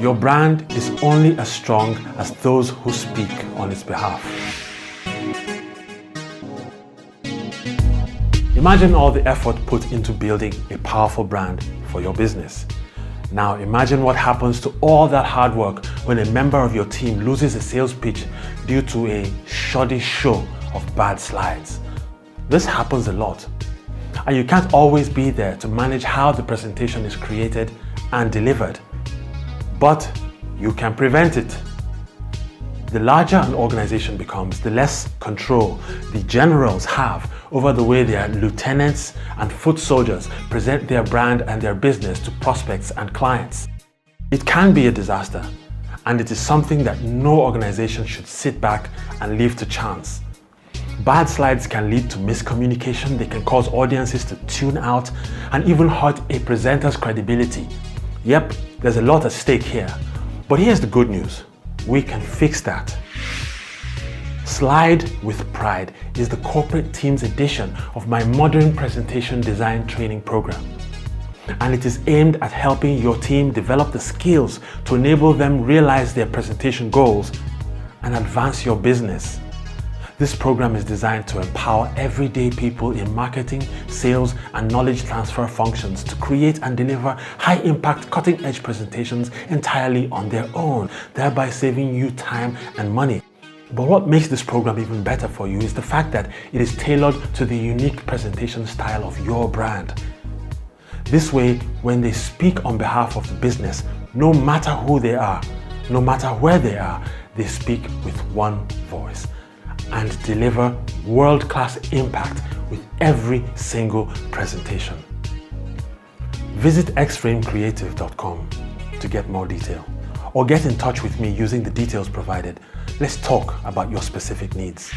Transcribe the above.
Your brand is only as strong as those who speak on its behalf. Imagine all the effort put into building a powerful brand for your business. Now imagine what happens to all that hard work when a member of your team loses a sales pitch due to a shoddy show of bad slides. This happens a lot, and you can't always be there to manage how the presentation is created and delivered. But you can prevent it. The larger an organization becomes, the less control the generals have over the way their lieutenants and foot soldiers present their brand and their business to prospects and clients. It can be a disaster, and it is something that no organization should sit back and leave to chance. Bad slides can lead to miscommunication, they can cause audiences to tune out, and even hurt a presenter's credibility. Yep, there's a lot at stake here. But here's the good news. We can fix that. Slide with Pride is the corporate team's edition of my modern presentation design training program. And it is aimed at helping your team develop the skills to enable them realize their presentation goals and advance your business. This program is designed to empower everyday people in marketing, sales, and knowledge transfer functions to create and deliver high-impact, cutting-edge presentations entirely on their own, thereby saving you time and money. But what makes this program even better for you is the fact that it is tailored to the unique presentation style of your brand. This way, when they speak on behalf of the business, no matter who they are, no matter where they are, they speak with one voice and deliver world-class impact with every single presentation. Visit xframecreative.com to get more detail, or get in touch with me using the details provided. Let's talk about your specific needs.